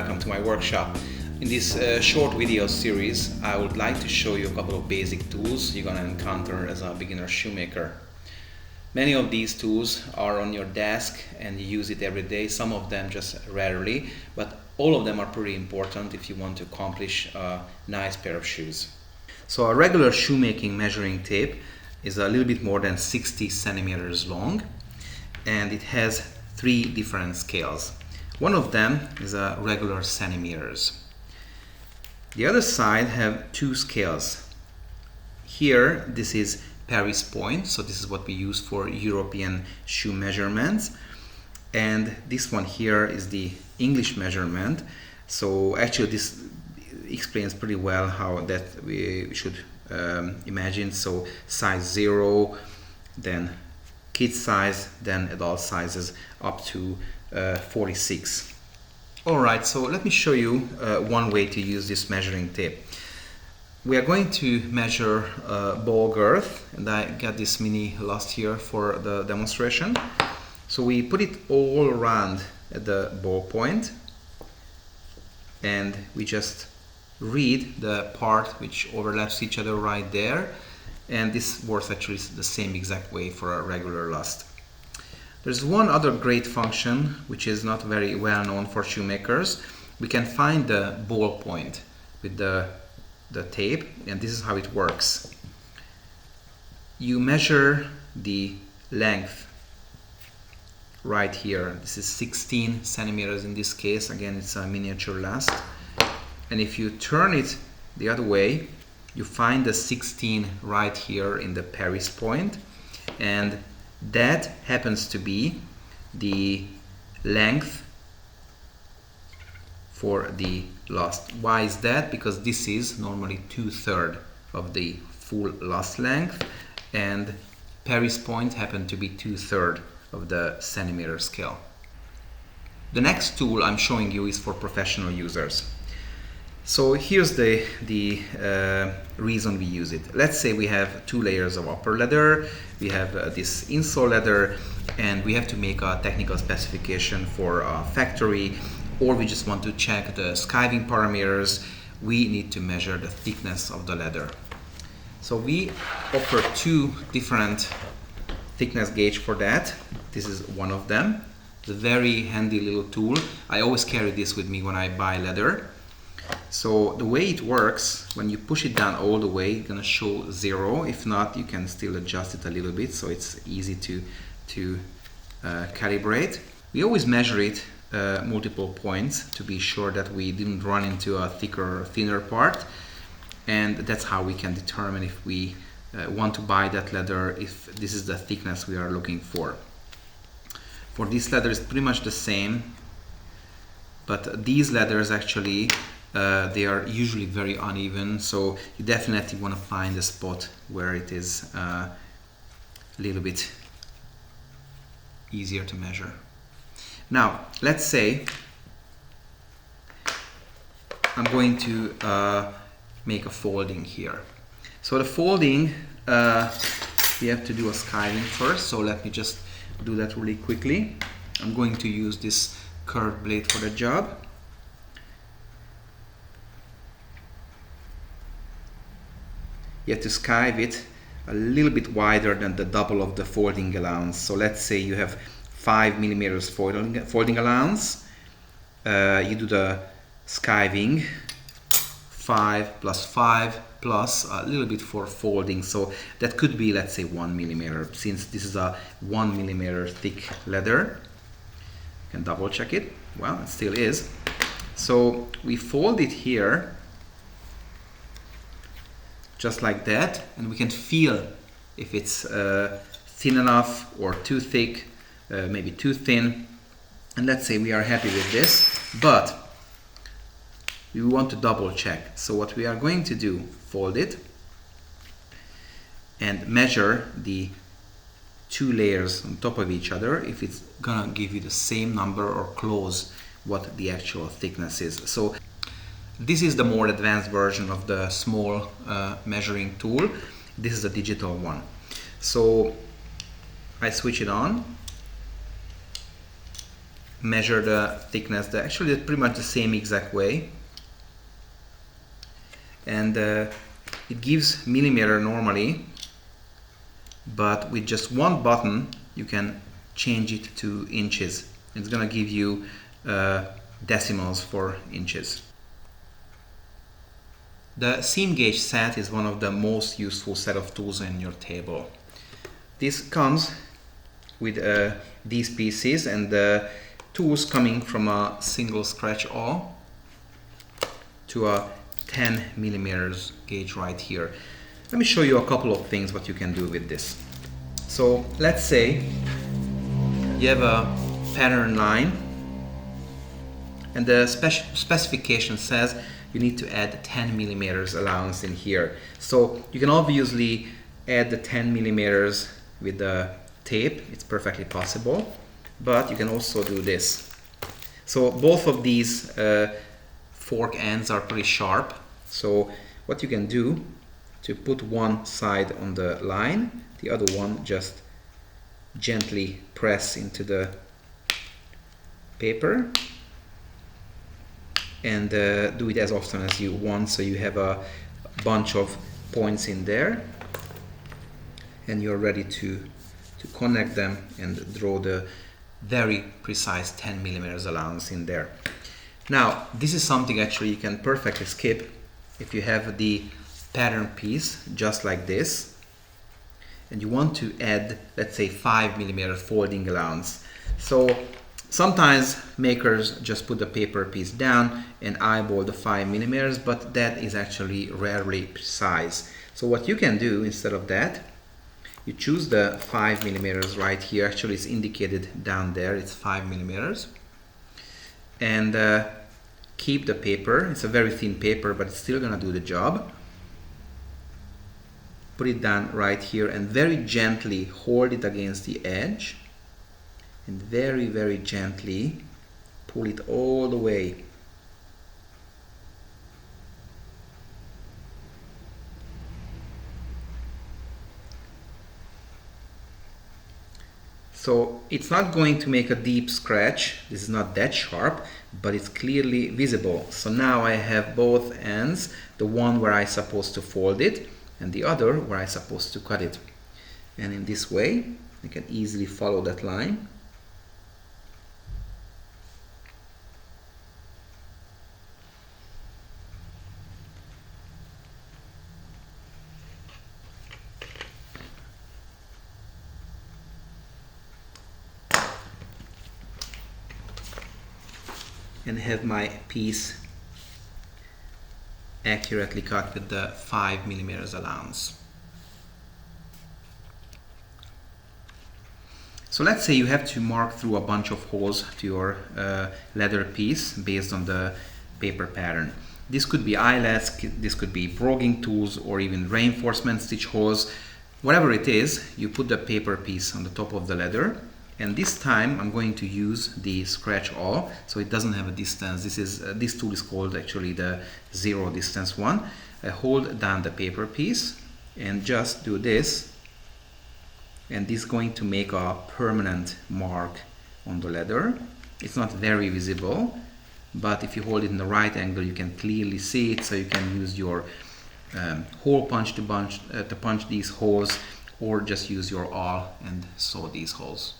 welcome to my workshop. In this short video series, I would like to show you a couple of basic tools you're gonna encounter as a beginner shoemaker. Many of these tools are on your desk and you use it every day, some of them just rarely, but all of them are pretty important if you want to accomplish a nice pair of shoes. So a regular shoemaking measuring tape is a little bit more than 60 centimeters long, and it has three different scales. One of them is a regular centimeters. The other side have two scales. Here this is Paris point, so this is what we use for European shoe measurements, and this one here is the English measurement. So actually this explains pretty well how that we should imagine. So size 0, then kid size, then adult sizes up to 46. Alright, so let me show you one way to use this measuring tape. We are going to measure ball girth, and I got this mini last year for the demonstration. So we put it all around at the ball point, and we just read the part which overlaps each other right there, and this works actually the same exact way for a regular lust. There's one other great function which is not very well known for shoemakers. We can find the ball point with the tape, and this is how it works. You measure the length right here. This is 16 centimeters in this case. Again, it's a miniature last. And if you turn it the other way, you find the 16 right here in the Paris point, and that happens to be the length for the last. Why is that? Because this is normally 2/3 of the full last length, and Paris point happen to be 2/3 of the centimeter scale. The next tool I'm showing you is for professional users. So here's the reason we use it. Let's say we have 2 layers of upper leather, we have this insole leather, and we have to make a technical specification for a factory, or we just want to check the skiving parameters. We need to measure the thickness of the leather. So we offer 2 different thickness gauge for that. This is one of them. It's a very handy little tool. I always carry this with me when I buy leather. So the way it works, when you push it down all the way, it's gonna show 0. If not, you can still adjust it a little bit, so it's easy to calibrate. We always measure it multiple points to be sure that we didn't run into a thicker or thinner part, and that's how we can determine if we want to buy that leather, if this is the thickness we are looking for. For this leather, it's pretty much the same, but these leathers actually they are usually very uneven, so you definitely want to find a spot where it is a little bit easier to measure. Now, let's say I'm going to make a folding here. So the folding, we have to do a skiving first, so let me just do that really quickly. I'm going to use this curved blade for the job. You have to skive it a little bit wider than the double of the folding allowance. So let's say you have 5 millimeters folding allowance. You do the skiving 5 plus 5 plus a little bit for folding. So that could be, let's say, 1 millimeter. Since this is a 1 millimeter thick leather, you can double check it. Well, it still is. So we fold it here just like that, and we can feel if it's thin enough or too thick, maybe too thin. And let's say we are happy with this, but we want to double check. So what we are going to do, fold it and measure the 2 layers on top of each other, if it's gonna give you the same number or close what the actual thickness is. So this is the more advanced version of the small measuring tool. This is a digital one. So I switch it on, measure the thickness. Actually, it's pretty much the same exact way, and it gives millimeter normally, but with just one button you can change it to inches. It's gonna give you decimals for inches. The seam gauge set is one of the most useful set of tools in your table. This comes with these pieces and the tools coming from a single scratch awl to a 10 millimeters gauge right here. Let me show you a couple of things what you can do with this. So let's say you have a pattern line and the specification says you need to add 10 millimeters allowance in here. So you can obviously add the 10 millimeters with the tape, it's perfectly possible, but you can also do this. So both of these fork ends are pretty sharp, so what you can do to put one side on the line, the other one just gently press into the paper and do it as often as you want, so you have a bunch of points in there and you're ready to connect them and draw the very precise 10 millimeters allowance in there. Now this is something actually you can perfectly skip if you have the pattern piece just like this and you want to add, let's say, 5 millimeter folding allowance. So sometimes makers just put the paper piece down and eyeball the 5 millimeters, but that is actually rarely precise. So what you can do instead of that, you choose the 5 millimeters right here. Actually it's indicated down there, it's 5 millimeters, and keep the paper. It's a very thin paper, but it's still gonna do the job. Put it down right here and very gently hold it against the edge and very, very gently pull it all the way. So it's not going to make a deep scratch, this is not that sharp, but it's clearly visible. So now I have both ends, the one where I'm supposed to fold it and the other where I'm supposed to cut it. And in this way, you can easily follow that line. And have my piece accurately cut with the 5 millimeters allowance. So let's say you have to mark through a bunch of holes to your leather piece based on the paper pattern. This could be eyelets, this could be broguing tools, or even reinforcement stitch holes. Whatever it is, you put the paper piece on the top of the leather. And this time I'm going to use the scratch awl, so it doesn't have a distance. This tool is called actually the zero distance one. I hold down the paper piece and just do this, and this is going to make a permanent mark on the leather. It's not very visible, but if you hold it in the right angle you can clearly see it, so you can use your hole punch to punch these holes, or just use your awl and sew these holes.